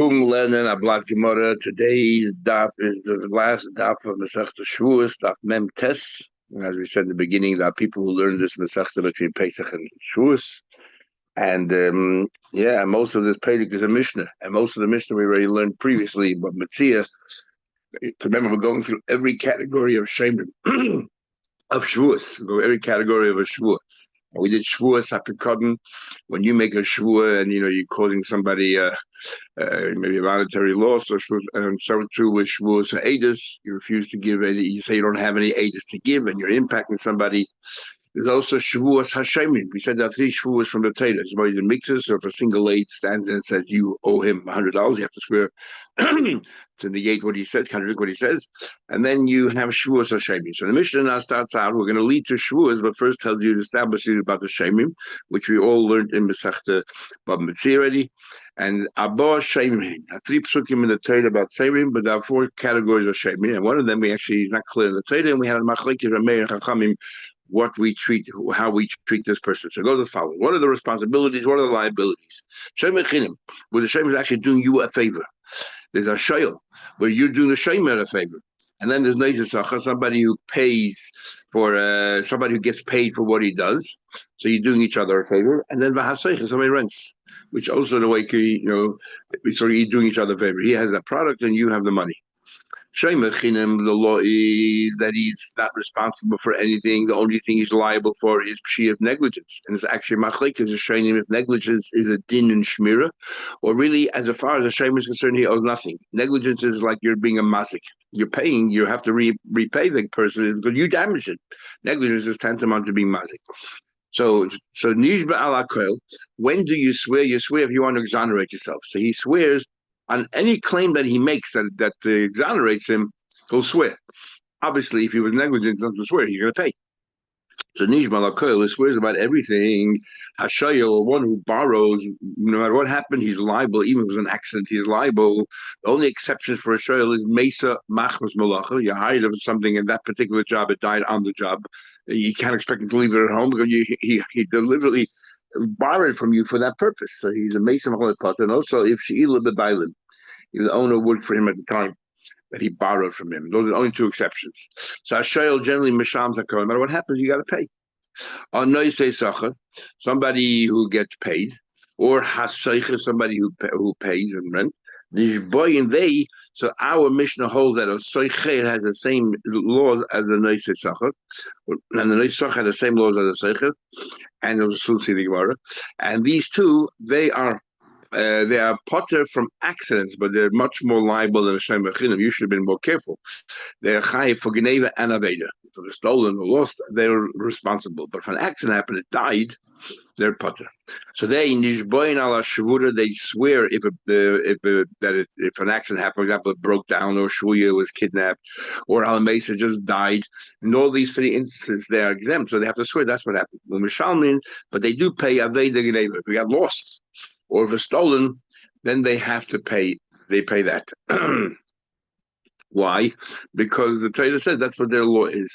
Lenin Ablat Gemara. Today's daf is the last daf of Masechta Shavuos, daf Mem Tes. As we said in the beginning, there are people who learn this Masechta between Pesach and Shavuos. And most of this Pesach is a Mishnah. And most of the Mishnah we already learned previously. But Metzia, remember, we're going through every category of Shemin, of Shavuos. Go every category of a Shavuot. We did Shavuos Hapikadon. When you make a Shavuot and you're causing somebody maybe a voluntary loss, and so too with Shavuos and Eidos, you refuse to give any. You say you don't have any Eidos to give, and you're impacting somebody. There's also Shavuos Hashemin. We said there are three Shavuos from the Torah. Somebody that mixes, or if a single aid stands there and says you owe him $100, you have to swear to negate what he says, contradict what he says, and then you have Shavuos Hashemin. So the Mishnah now starts out. We're going to lead to Shavuos, but first tells you to establish about the Shemim, which we all learned in Masechta Bab Metzia already. And Abba Shemim, three psukim in the Torah about Shemim, but there are four categories of Shemim, and one of them we actually is not clear in the Torah, and we have Machlekes Ramei and Chachamim, what we treat, how we treat this person. So go to the following. What are the responsibilities? What are the liabilities? Shem Echinim, where the Shem is actually doing you a favor. There's a Shayel, where you're doing the Shem a favor. And then there's Neisasacha, somebody who pays for, somebody who gets paid for what he does. So you're doing each other a favor. And then Vahaseicha, somebody rents, which also the way, so you're doing each other a favor. He has that product and you have the money. The law is that he's not responsible for anything. The only thing he's liable for is pshi of negligence. And it's actually machlek is a shayim if negligence is a din and shmira, or really, as far as a shayim is concerned, he owes nothing. Negligence is like you're being a mazik. You're paying, you have to repay the person because you damaged it. Negligence is tantamount to being mazik. So nishba ala koil. When do you swear? You swear if you want to exonerate yourself. So he swears on any claim that he makes that exonerates him, he'll swear. Obviously, if he was negligent not to swear, he's going to pay. So Nishma Lakoil swears about everything. Hashayel, one who borrows, no matter what happened, he's liable. Even if it was an accident, he's liable. The only exception for Hashayel is Mesa Machmas Malacha. You hired him something in that particular job, it died on the job. You can't expect him to leave it at home because he deliberately borrowed from you for that purpose. So he's a Mesa Malacha. And also, if Sheila Bebailin, if the owner worked for him at the time that he borrowed from him. Those are the only two exceptions. So Hashayel generally Misham Zakar. No matter what happens, you got to pay. On Noisei Sacha, somebody who gets paid, or Hasaycha, somebody who pays and rent. Boy and they. So our Mishnah holds that a Soiche has the same laws as the Noisei Sacha, and the Noisei Sacha has the same laws as the Soiche, and the Sulsi the Gemara. And these two, they are potter from accidents, but they're much more liable than a Shem Bechinim. You should have been more careful. They're chayiv for Geneva and Aveda. For the stolen or lost, they're responsible. But if an accident happened, it died, they're potter. So they nishboin ala shavura. They swear if an accident happened, for example, it broke down, or Shvuya was kidnapped, or Al Mesa just died. In all these three instances, they are exempt, so they have to swear. That's what happened. But they do pay Aveda Geneva if we got lost. Or if it's stolen, then they have to pay. They pay that. Why? Because the Torah says that's what their law is.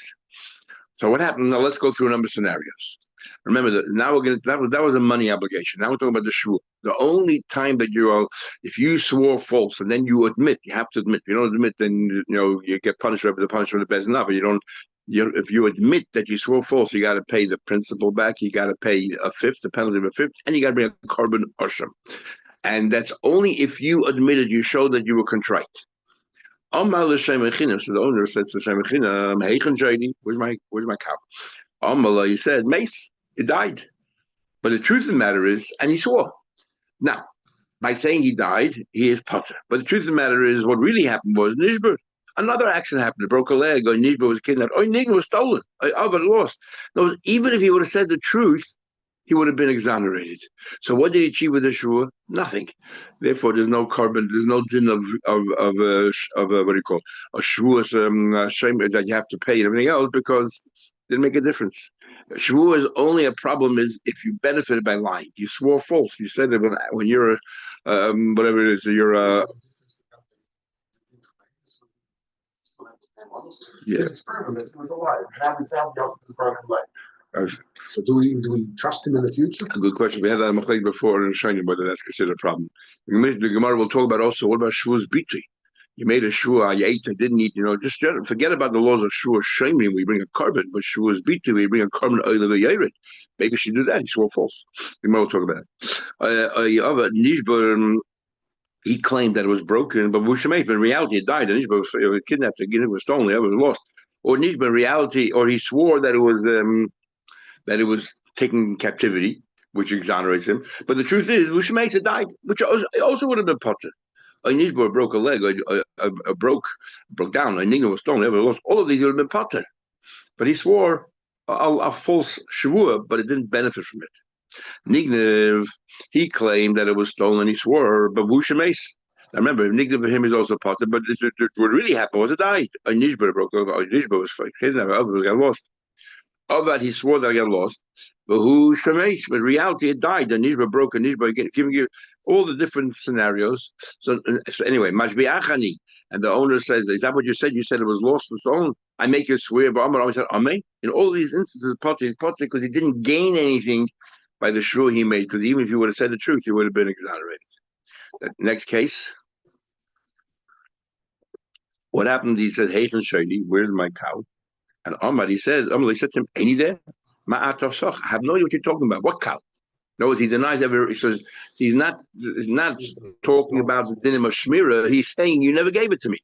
So what happened? Now let's go through a number of scenarios. Remember that now we're going to that was a money obligation. Now we're talking about the shvur. The only time that if you swore false and then you admit, you have to admit. If you don't admit, then you get punished for the punishment of the best enough. But you don't. If you admit that you swore false, you got to pay the principal back. You got to pay a fifth, the penalty of a fifth, and you got to bring a carbon usham. And that's only if you admitted, you showed that you were contrite. So the owner says to Shem Echinam, where's my cow? Amala, he said, Mace, it died. But the truth of the matter is, and he swore. Now, by saying he died, he is potter. But the truth of the matter is, what really happened was Nishbur. Another accident happened. It broke a leg, or Nishbur was kidnapped, or Nishbur was stolen, but lost. Even if he would have said the truth, he would have been exonerated. So what did he achieve with the shvur? Nothing. Therefore, there's no carbon. There's no din of what do you call a shvur shame that you have to pay and everything else because it didn't make a difference. Shvur is only a problem is if you benefited by lying. You swore false. You said it when you're whatever it is. You're yeah. It's proven that he was alive. And now we found the broken leg. So do we trust him in the future? A good question. We had that machlek before and showing whether that's considered a problem. The Gemara will talk about also what about Shavuos Bitui? You made a shua, you ate, I didn't eat. Just forget about the laws of shua shaming. We bring a carbon, but Shavuos Bitui, we bring a carbon oil of a yared. Maybe you should do that. He swore false. The Gemara will talk about it. He claimed that it was broken, but Mushamet, in reality, it died. And Nishba was kidnapped, it was stolen, it was lost. Or Nishba, in reality, or he swore that it was taken in captivity, which exonerates him. But the truth is, Mushamet died, which also would have been potter. A Nishba broke a leg, broke down. A Nigna was stolen, it was lost. All of these would have been potter. But he swore a false shavua, but it didn't benefit from it. Nignev, he claimed that it was stolen. He swore, but Wushames. Now remember, Nignev for him is also potter. But what really happened was it died. A Nishba broke over. A Nishba was kidnapped. Got lost. Of that, he swore that I got lost. But who Shemesh? But in reality, it died. The Nishba broke a Nishba again, giving you all the different scenarios. So anyway, Mashbi Achani. And the owner says, is that what you said? You said it was lost and stolen. I make you swear, but Amar said, Amen. In all these instances, potter because he didn't gain anything by the shrew he made, because even if you would have said the truth, you would have been exonerated. Next case. What happened? He said, Hey, Shady, where's my cow? And Amar, he said to him, any there? I have no idea what you're talking about. What cow? No, he denies ever. He says he's not talking about the dinim of Shmira. He's saying you never gave it to me.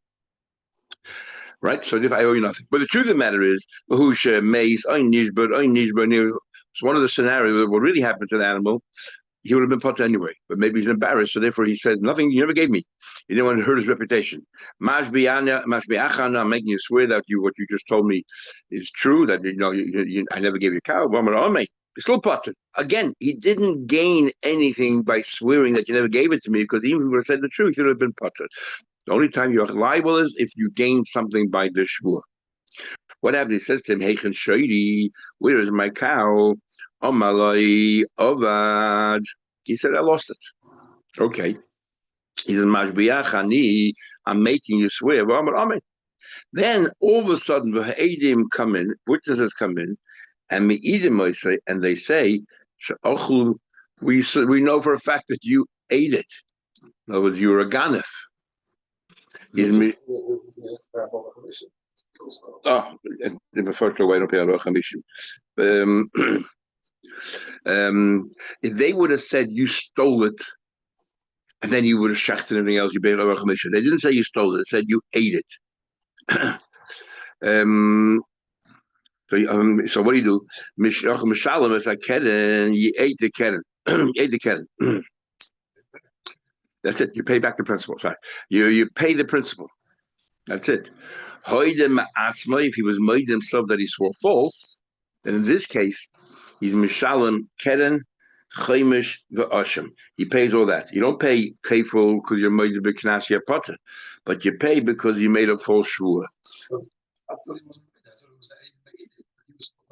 Right? So if I owe you nothing. But the truth of the matter is, so one of the scenarios that what really happened to the animal, he would have been put anyway. But maybe he's embarrassed, so therefore he says, nothing, you never gave me. You didn't want to hurt his reputation. I'm making you swear that what you just told me is true, that I never gave you a cow. He's still potted. Again, he didn't gain anything by swearing that you never gave it to me, because even if he would have said the truth, he would have been potted. The only time you're liable is if you gain something by the shvur. What happened? He says to him, Heichen Shoidi, where is my cow? Omalai Ovad. He said, I lost it. Okay. He said, Mashbiachani, I'm making you swear. Then all of a sudden, the Eidim come in, witnesses come in, and they say, we know for a fact that you ate it. In other words, you're a ganef. The first way don't pay a commission. If they would have said you stole it, and then you would have shachted everything else, you paid a commission. They didn't say you stole it; they said you ate it. So what do you do? Mishalom is a keren. You ate the keren. You ate the keren. That's it. You pay back the principal. Sorry, you pay the principal. That's it. If he was made himself that he swore false, then in this case, he's mishalom keren, chaimish ve'asham. He pays all that. You don't pay kefil because you're made to be knasi potter, but you pay because you made a false shvur.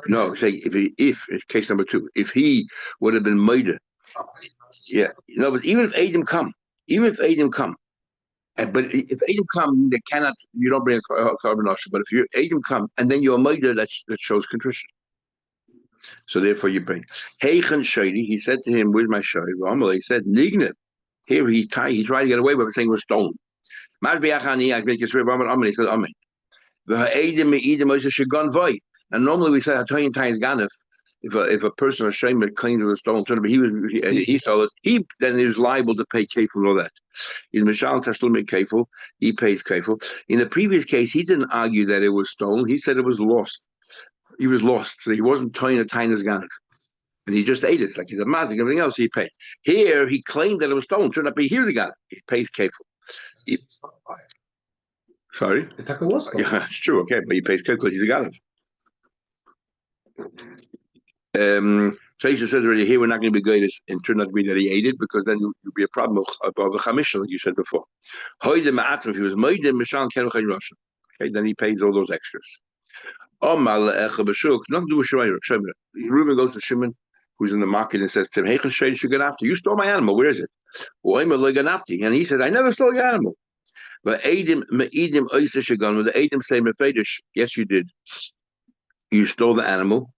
No, say if case number 2, if he would have been made, yeah, no, but even if Adam come, but if Adam come, they cannot. You don't bring a carbon offset. But if you Adam come and then you're made, that shows contrition. So therefore you bring. Heichen Shady, he said to him, "Where's my shayri?" He said, "Nignet." Here he tried to get away with it, saying it was stolen. He said, "Amen." And normally we say Hatayin Tayin Ganef. If a person or shame claims it was stolen, but he stole it, he then is liable to pay kefil and all that. He's Mishal Tashlum kefil, he pays kefil. In the previous case, he didn't argue that it was stolen. He said it was lost. He was lost, so he wasn't Tayin Tayin Ganef. And he just ate it, like he's a mazik, everything else he paid. Here, he claimed that it was stolen. Turned out to be, here's a Ganef. He pays kefil. Sorry? Yeah, it's true, okay, but he pays kefil because he's a Ganef. Taisha says already here we're not going to be good and turn out to be that he ate it, because then you'll be a problem of the chamisha, like you said before. If he was made in okay, then he pays all those extras. Nothing to do with Shemir. Reuben goes to Shimon, who's in the market, and says to him, "Hey, you stole my animal. Where is it?" And he says, "I never stole your animal." But Adim the Adim say, "Yes, you did. You stole the animal."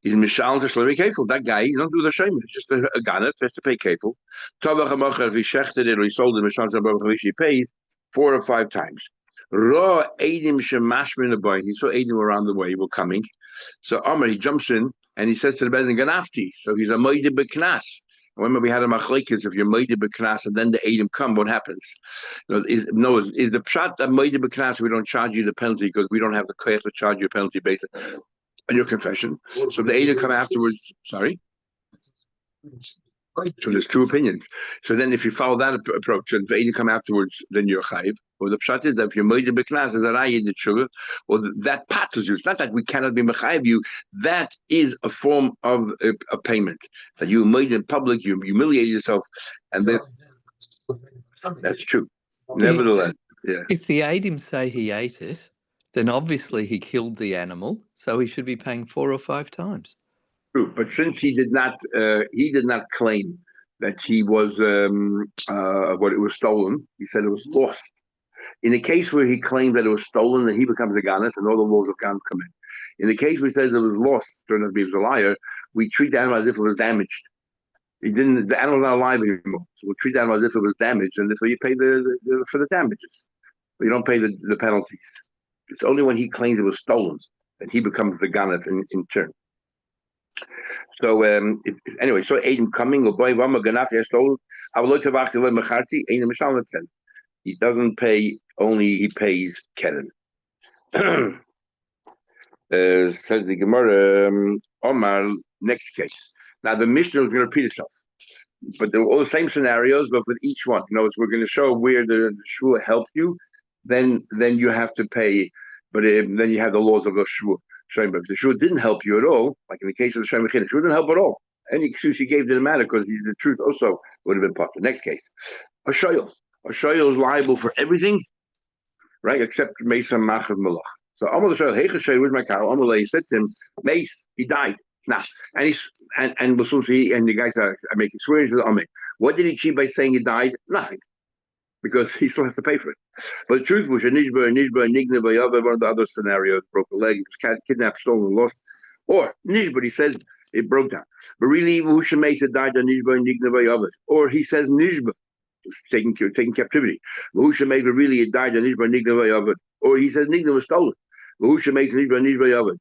He's Mishal to Shlevi Kefil. That guy, you don't do the shame. It's just a ganef, has to pay Kefil. Tovach HaMocher, if he shechted it or he sold it, Mishal Zabav Chavish, he pays 4 or 5 times. Ra Eidim Shemashmin Aboin. He saw Eidim around the way, were coming. So Amr, he jumps in and he says to the Bezin, Ganafti. So he's a Moide Beknas. Remember, we had a machlekes. If you're Moide Beknas and then the Eidim come, what happens? Is the pshat that Moide Beknas, we don't charge you the penalty because we don't have the clear to charge you a penalty based on your confession. So the Eidim come afterwards. Sorry? So there's 2 opinions. So then if you follow that approach and the Eidim come afterwards, then you're chayiv. Or the pshat is that if you're Moide Beknas, is that I the sugar, or that patters you. It's not that we cannot be mechayiv you. That is a form of a payment that you made in public. You humiliate yourself, and then that's true. Nevertheless, yeah. If the Adim say he ate it, then obviously he killed the animal, so he should be paying 4 or 5 times. True, but since he did not claim that he was what it was stolen. He said it was lost. In the case where he claimed that it was stolen, then he becomes a ganef, and all the laws of ganef come in. In the case where he says it was lost, turned out to be a liar, we treat the animal as if it was damaged. The animal's not alive anymore, so we'll treat the animal as if it was damaged, and therefore you pay for the damages. But you don't pay the penalties. It's only when he claims it was stolen that he becomes the ganef in turn. So anyway, so Aiden coming or boy Vama Ganaf stolen. He doesn't pay, only he pays Keren. Says the Gemara, Omar, next case. Now the Mishnah is going to repeat itself, but they're all the same scenarios, but with each one. We're going to show where the shvua helped you, then you have to pay, but then you have the laws of the shvua. But if the shvua didn't help you at all, like in the case of the Shem, the shvua didn't help at all. Any excuse he gave didn't matter because the truth also would have been part of the next case. A shoyl is liable for everything, right, except Mesa Machav Malach. So Amal Shoyl, hey Shoyl, where's my cow? Amal said to him, Mace, he died. Nah, and the guy said, I make it swear. He says, Amen. What did he achieve by saying he died? Nothing, because he still has to pay for it. But the truth was, Nishba, Nigna, one of the other scenarios, broke a leg, he was kidnapped, stolen, lost, or Nishba, he says it broke down. But really, Husha Mesa died on Nishba, Nigna, or he says Nishba, taking captivity. Mahusha made really it died on Nishba Nigna of it. Or he says Nigna was stolen. Mahusha makes Nishba of it.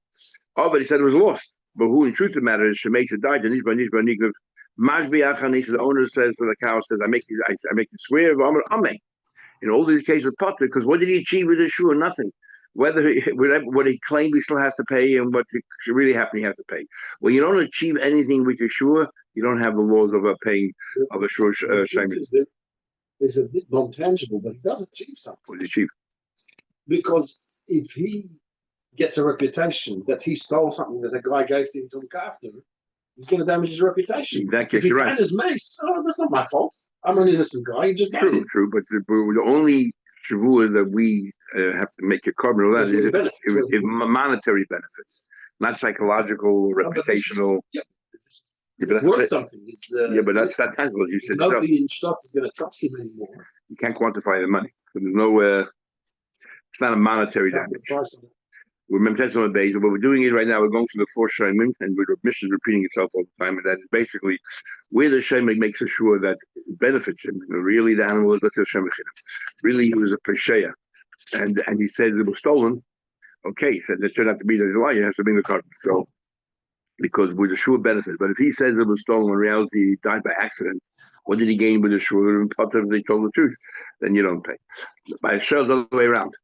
Oh, but he said it was lost. But who in truth of the matter is Shemesa died on Nishba Nigna. Mashbi Achan, the owner says to the cow, says, I make you swear of Ameh. In all these cases of Potter, because what did he achieve with his shua? Nothing. What he claimed he still has to pay and what really happened he has to pay. When you don't achieve anything with your shua, you don't have the laws of paying of a shua shaman. Is a bit non-tangible, but he does achieve something. What did he achieve? Because if he gets a reputation that he stole something that a guy gave to him to look after, he's going to damage his reputation. Exactly, if he you're right. his mace, that's not my fault. I'm an innocent guy. He just true. But the only shavua that we have to make a carbon of that is monetary benefits, not psychological, reputational. It's worth something. But that's tangible, as you said. Nobody in stock is going to trust him anymore. You can't quantify the money. So there's no. It's not a monetary damage. We're memtesing on the base, and what we're doing is right now we're going through the 4 shaymin, and the mission is repeating itself all the time, and that is basically where the shaymin makes sure that it benefits him. Really, the animal is let's say really he was a pesheya, and he says it was stolen. Okay, he said it turned out to be the lie. He has to bring the carbon. So. Because with the sure benefit, but if he says it was stolen, in reality he died by accident, what did he gain with the sure? If they told the truth, then you don't pay. By a shell, the other way around.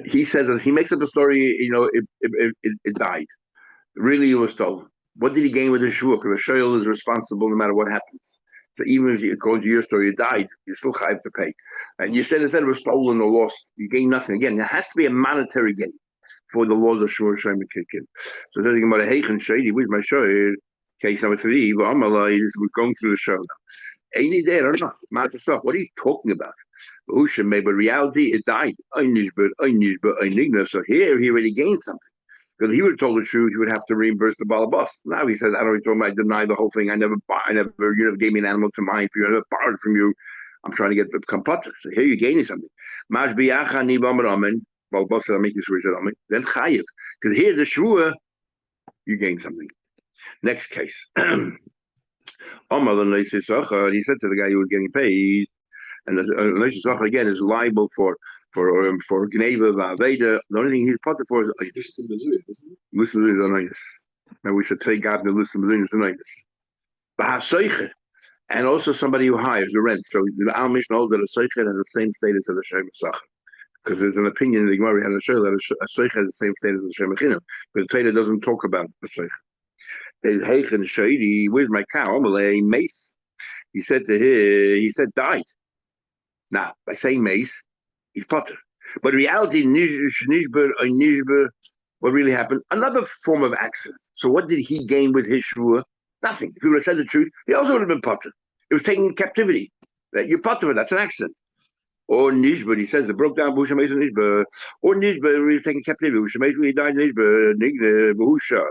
He says that he makes up a story. It died. Really, it was stolen. What did he gain with the sure? Because the shell is responsible no matter what happens. So even if according to your story, it died, you still have to pay. And you said instead it was stolen or lost, you gain nothing. Again, there has to be a monetary gain for the laws of Shur Shem kick in. So talking about a Heichen Shady, with my show case number 3, we're going through the show now. Ain't he there or not? Matter stuff. What are you talking about? But reality, it died. I nigna. So here he already gained something. Because he would have told the truth, he would have to reimburse the balabas. Now he says, I don't told him I deny the whole thing. You never gave me an animal to mine for you, I never borrowed from you. I'm trying to get the compata. So here you're gaining something. Then chayiv, because here the shvua, you gain something. Next case. He said to the guy who was getting paid, and the again is liable for Gneva Vaveda. The only thing he's potter for is Muslim is Anonymous. And we should take out the Muslim is Anonymous. And also somebody who hires the rent. So the Al Mishnah holds that a Seicher has the same status as a Shem Sacher. Because there's an opinion in the Gemara had a show that a Seicher has the same status as a Shem Chinam. But the Torah doesn't talk about a Seicher. Where's my cow? Amalei mace. He said died. Now, by saying mace, he's potter. But in reality, what really happened? Another form of accident. So what did he gain with his shvua? Nothing. If he would have said the truth, he also would have been potter. It was taken in captivity. That you're potter, that's an accident. Or nishba, he says, it broke down Bushamesh and nishba. Or nishba, really taken captivity. Bushamesh, he died nishba, nigna, bahusha.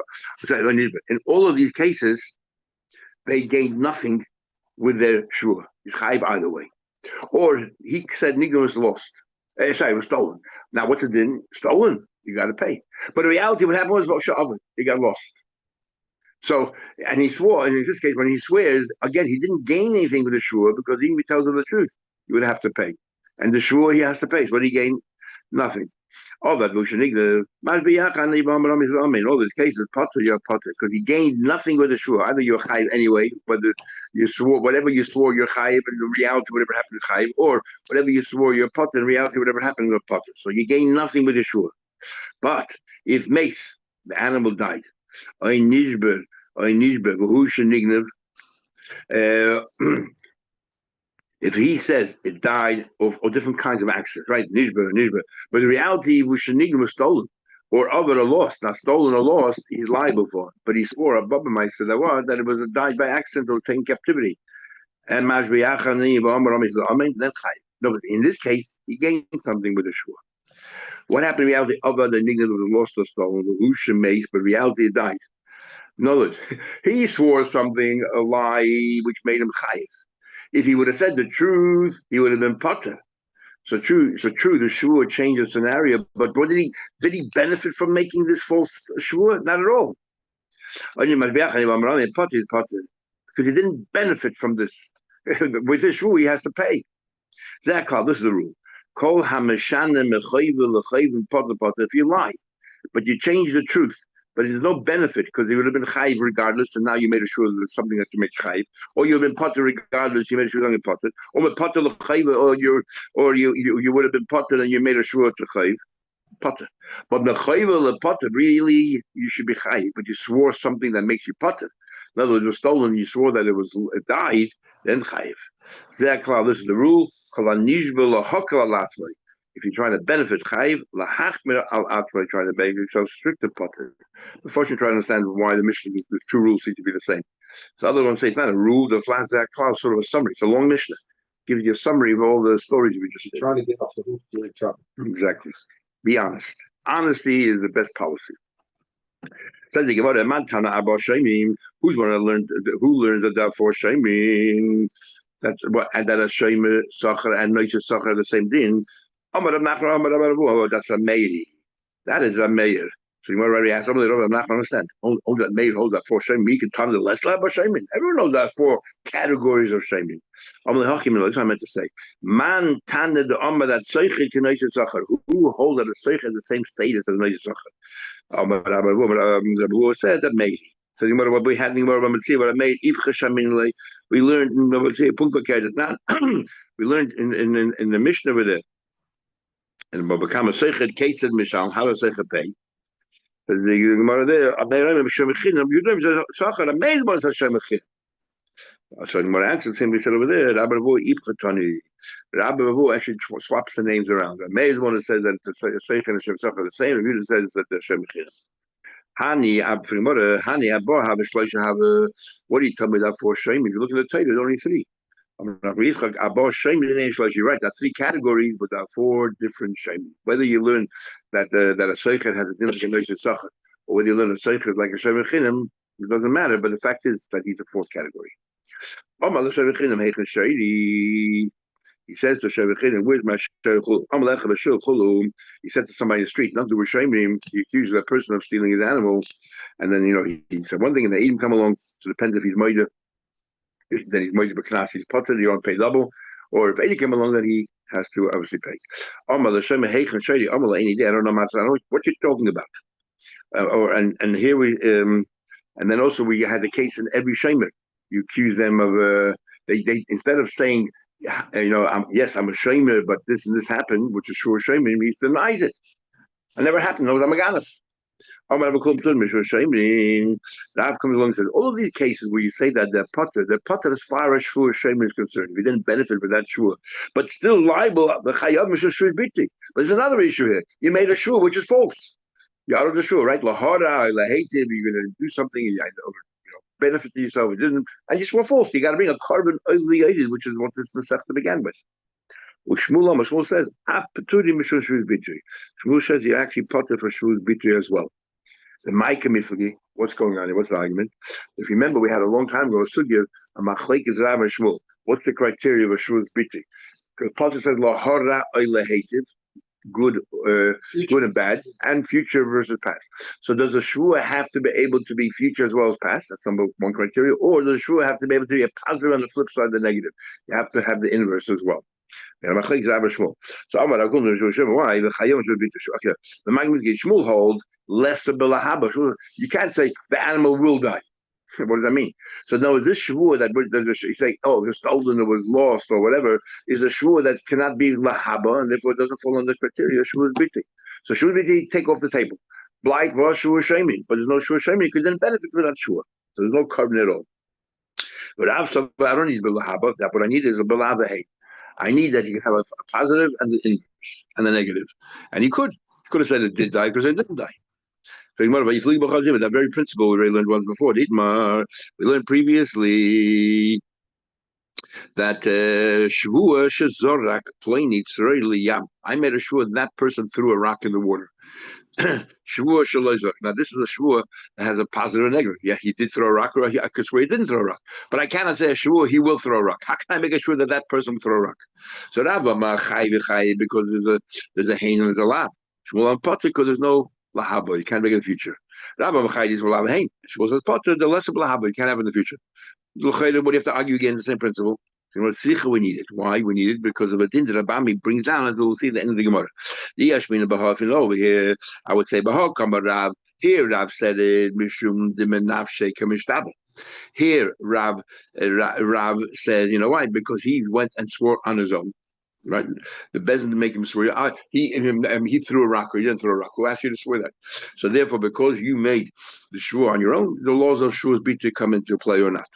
In all of these cases, they gained nothing with their shvua. It's chayv either way. Or he said nigga was lost. It was stolen. Now, what's it din? Stolen. You got to pay. But in reality, what happened was he got lost. So, and he swore, and in this case, when he swears, again, he didn't gain anything with the shvur because even if he tells him the truth, he would have to pay. And the shvur, he has to pay. So what he gained? Nothing. All that in all these cases, potter, you're potter, because he gained nothing with the shvur. Either you're chayiv anyway, whether you swore, whatever you swore, you're chayiv, and in reality, whatever happened is chayiv, or whatever you swore, you're potter, in reality, whatever happened, you're potter. So you gain nothing with the shvur. But if mace, the animal died, if he says it died of different kinds of accidents, right? Nishba. But in reality, Nignav was stolen. Or other lost. Now stolen or lost, he's liable for. But he swore a Baba Meister that it was died by accident or taken captivity. And no, but in this case, he gained something with the shua. What happened in reality? Other than Nignav was lost or stolen, but in reality it died. In other words, he swore something, a lie, which made him chayiv. If he would have said the truth, he would have been potter. So true. The shvur changed the scenario. But what did he benefit from making this false shvur? Not at all. Potter is potter because he didn't benefit from this. With his shvur, he has to pay. This is the rule. If you lie, but you change the truth, but there's no benefit because he would have been chayiv regardless, and now you made a sure there's something that you make chayiv, or you've been potter regardless, you made a sure you're potter, or potter or you would have been potter and you made a sure to chayiv, potter. But the chayiv potter really you should be chayiv, but you swore something that makes you potter. In other words, it was stolen. You swore that it died, then chayiv. This is the rule. If you're trying to benefit chayiv, lahachmir al atzmai, trying to make yourself stricter potter. Unfortunately, try to understand why the Mishnah, the two rules seem to be the same. So other ones say it's not a rule. The flat that clause sort of a summary. It's a long Mishnah. Gives you a summary of all the stories we just did. Trying to get off the hook, you're in trouble. Exactly. Be honest. Honesty is the best policy. Says the Gemara, who's going to learn? Who learns the Daf for Shemim? That's what, and that a Shem Sacher and Noisha Sacher are the same din. That's a meir. That is a meir. So you already asked somebody, I'm not going to understand. Hold that meir, hold that four shemim. You can tell the less lab of shemim. Everyone knows that four categories of shemim. That's what I meant to say. Man tanda the amma that seichit to noisha sacher. Who holds that a seich has the same status as a noisha sacher? Rabbi said that meir. So what we had, what I made, we learned we learned in the Mishnah over there. And what become a sechet cated mishal, how does sechet pay? The Gemara there, you don't sacher amazed by Hashem mechin. So the Gemara answered him. We said over there, Rabbi Bavu Ibchatani. Rabbi Bavu actually swaps the names around. Amazed one says that the sechet and Hashem sacher are the same. Rabbi says that the Hashem mechin. Hani Abba have a shloisha have a. What do you tell me that for shame? If you look at the Torah, there's only three. You're right. That's three categories, but there are four different shem. Whether you learn that that a seichet has a din like a noisha sacher, or whether you learn a seichet like a shem chinim, it doesn't matter. But the fact is that he's a fourth category. He says to Shevachin, where's my Chulu? He said to somebody in the street, not to shame him, he accused that person of stealing his animal. And then, he said one thing, and they even come along, so it depends if he's Moida, then he's Moida Baknas, he's Potter, you don't pay double. Or if Eddie came along, then he has to obviously pay. I don't know what you're talking about. And here and then also we had the case in every shamer. You accuse them of they instead of saying yes, I'm a shamer, but this and this happened, which is sure shamer, he denies it. It never happened. No, I'm a ganef. Rav comes along and says, all of these cases where you say that they're potter as far as shur shamer is concerned. We didn't benefit with that shur, but still liable. The chayav mishur biti. But there's another issue here. You made a shur which is false. You're out of the shur, right? Lahara, lahativ. You're going to do something. Benefit to yourself. It didn't, and you swore false. You got to bring a carbon oiliated, which is what this Masechta began with. Shmuel says, Shmuel says you actually potter for Shmuel's bitri as well. The Maika Mifagi, what's going on here? What's the argument? If you remember, we had a long time ago a sugya, a machlek is Rav and Shmuel. What's the criteria of a Shmuel's bitri? Because Potter says, lahara oiliated. Good and bad, and future versus past. So does a shvua have to be able to be future as well as past? That's number one criteria. Or does a shvua have to be able to be a positive on the flip side, the negative? You have to have the inverse as well. So Amar why the Maggid Shmuel holds less of Bilahaba. You can't say the animal will die. What does that mean? So no, this shvua that you say, oh, it was stolen, it was lost, or whatever, is a shvua that cannot be lahaba, and therefore it doesn't fall under criteria. Shvua is biti. So shvua biti take off the table. Blight was shvua shaming, but there's no shvua shaming because then benefit from that shvua. So there's no carbon at all. But I don't need lahaba. That what I need is a bilahaba hey. I need that you can have a positive and the inverse and the negative. And he could have said it did die because it didn't die. That very principle we learned once before. We learned previously that Shavua Shazorak Plani Yam. I made a shvua that person threw a rock in the water. Shavua Shalozak. Now this is a shvua that has a positive and negative. Yeah, he did throw a rock, or I could swear he didn't throw a rock. But I cannot say a shvua he will throw a rock. How can I make a shvua that person will throw a rock? So Rabba because there's a hain and there's a lab. Shmuel on Potter because there's no lahaba. You can't make it in the future. Rabba Machayis will have a hain. Shmuel says Potter, the less of lahaba you can't have in the future. What do you have to argue against the same principle? We need it. Why we need it? Because of a din that Rabami brings down, as we'll see at the end of the Gemara. The Yashmin Bahafin over here, I would say Bahak Rav. Here Rav said it Mishum Dimenavshe Kamishtabel. Here Rav says, you know why? Because he went and swore on his own. Right, the bezin to make him swear. He threw a rock, or he didn't throw a rock. Who asked you to swear that? So therefore, because you made the shvur on your own, the laws of shvur be to come into play or not.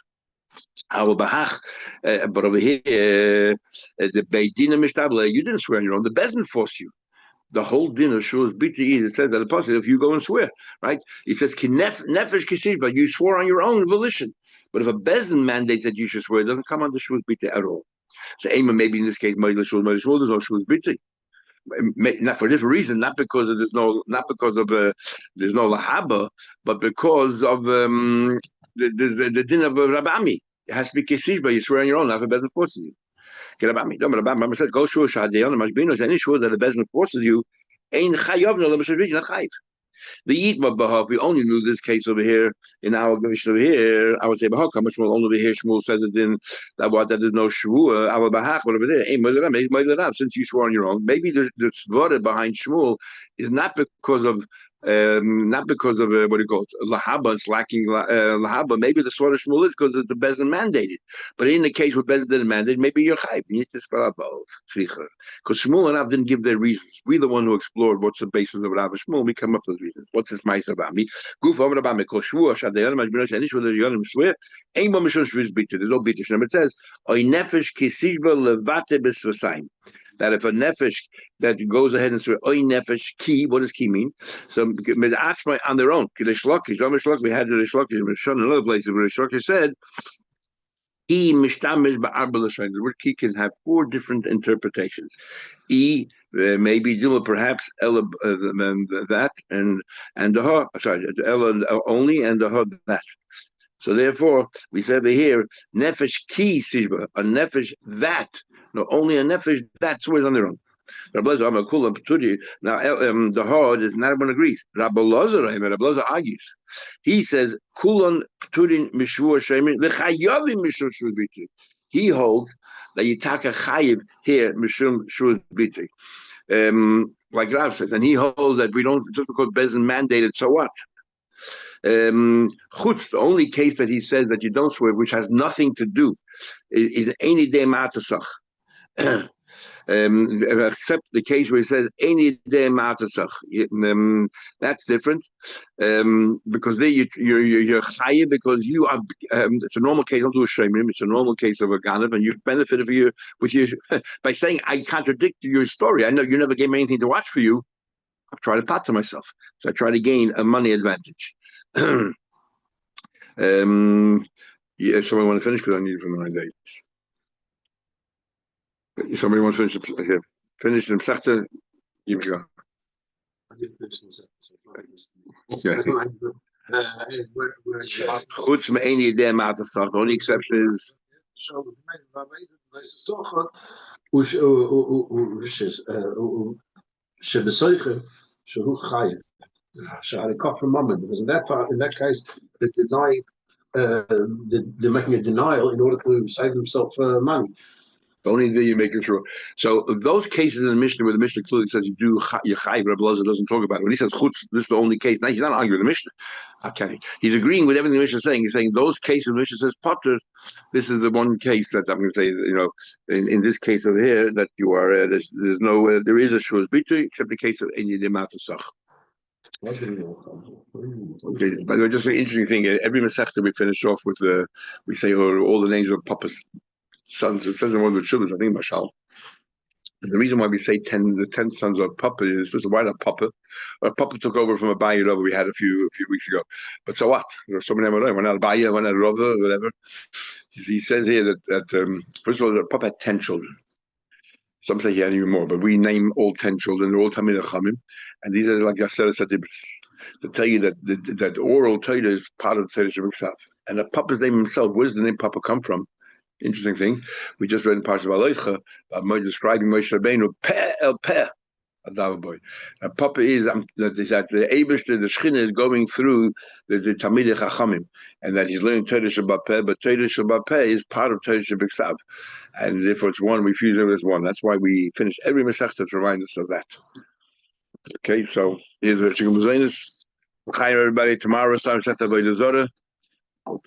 But over here, the Beidina Mishtabla, you didn't swear on your own. The bezin forced you. The whole din of shvur BTE. It says that the positive, if you go and swear, right? It says nefesh kisivba. You swore on your own volition. But if a bezin mandates that you should swear, it doesn't come under shvur BTE at all. So Ema maybe in this case, there's no shvur BTE. Not for different reason, not because of there's no lahaba, but because of the din of Rabami. It has to be kesish, but you swear on your own, not if a bezin forces you. Rabami said, "Go shur shadeyon mashbinos." Any shur that a bezin forces you, ain't chayav no l'mashvij not chayiv. The yitma bahav. We only knew this case over here in our Mishnah over here. I would say bahak. How much more only over here? Shmuel says it in that there's no shvua. Our bahak whatever there. Since you swore on your own, maybe the svara behind Shmuel is not because of what do you call it, lahaba, it's lacking lahaba. Maybe the swara Shmuel is because the bezin mandated. But in the case where bezin didn't mandate, maybe you're chayv. You need to spell out both. Because Shmuel and Rav didn't give their reasons. We're the one who explored what's the basis of Rav and Shmuel. We come up with those reasons. What's this ma'aser about me? Goof over about me. Because Shmuel shadeyon mashbinos any shur that you swear ain't no mishon shviz bitter. There's no bitter. It says oy nefesh kisishba levate b'svasayim. That if a nefesh that goes ahead and swear oy nefesh ki, what does ki mean? So midatzmai on their own. We had the Rish Lakish shown in other places where Rish Lakish said ki mishtamish ba'arba l'shayim. The word ki can have 4 different interpretations. Maybe Dila perhaps Ella that and the ha. Sorry, Ella only and the ha that. So therefore, we said over here, nefesh ki sishba, a nefesh that, not only a nefesh that swears on their own. Now, the hard is not everyone agrees. Rabbi Lazar argues. He says, "Kulan pturin mishvur shemin lechayavim mishvur shvur biti." He holds that you take a chayiv here mishvur shvur biti. Like Rav says, and he holds that we don't just because Bezin mandated, so what? Chutz, the only case that he says that you don't swear, which has nothing to do, is any day matasach. Except the case where he says any day matasach. That's different, because there you're chayiv because you are. It's a normal case. Don't do a shemim. It's a normal case of a ganav, and you've benefited for you with you by saying I contradict your story. I know you never gave me anything to watch for you. I've tried to pat to myself, so I try to gain a money advantage. Yeah, somebody want to finish because I need it for 9 days. Somebody want to finish it here. Finish them sector. Here we go. I didn't finish the Chutz me'eni yedei ma'atafach. The only exception is שבסויכם שהוא חייב. שעל כופר moment, because in that case, they're making a denial in order to save themselves money. the only thing you're making sure. So those cases in the Mishnah where the Mishnah clearly says you do your chayiv, Rabbi Lazar doesn't talk about it. When he says chutz, this is the only case. Now he's not arguing the Mishnah. Okay, he's agreeing with everything the Mishnah is saying. He's saying those cases the Mishnah says potter. This is the one case that I'm going to say. In this case over here that you are there's no there is a shvus bitui except the case of any dematosach. Okay, but just an interesting thing. Every Masechta we finish off with we say all the names of Papa's sons. It says in one of the children, I think Mashal. The reason why we say the 10 sons of Papa is because why not Papa? Papa took over from a Bayah Rava we had a few weeks ago. But so what? There's so many of them. One not Bayah, one not Rava, whatever. He says here that first of all, Papa had 10 children. Some say he had even more, but we name all 10 children. They're all Tamid Achamim, and these are like Yasser Sadibris to tell you that oral Torah is part of the Torah Shabbat. And the Papa's name himself, where does the name Papa come from? Interesting thing. We just read in parts of Aloicha about describing Moshe Rabbeinu Peh El Peh, a boy. And Papa is that the Eibush, the Shechina is going through the Talmidei Chachamim, and that he's learning Torah Shabbat Peh, but Torah Shabbat Peh is part of Torah Shabbat, and therefore it's one. We fuse it as one. That's why we finish every Masechta to remind us of that. Okay, so here's the Shigum Zaynus. Hi everybody. Tomorrow, Masechta Avodah Zarah.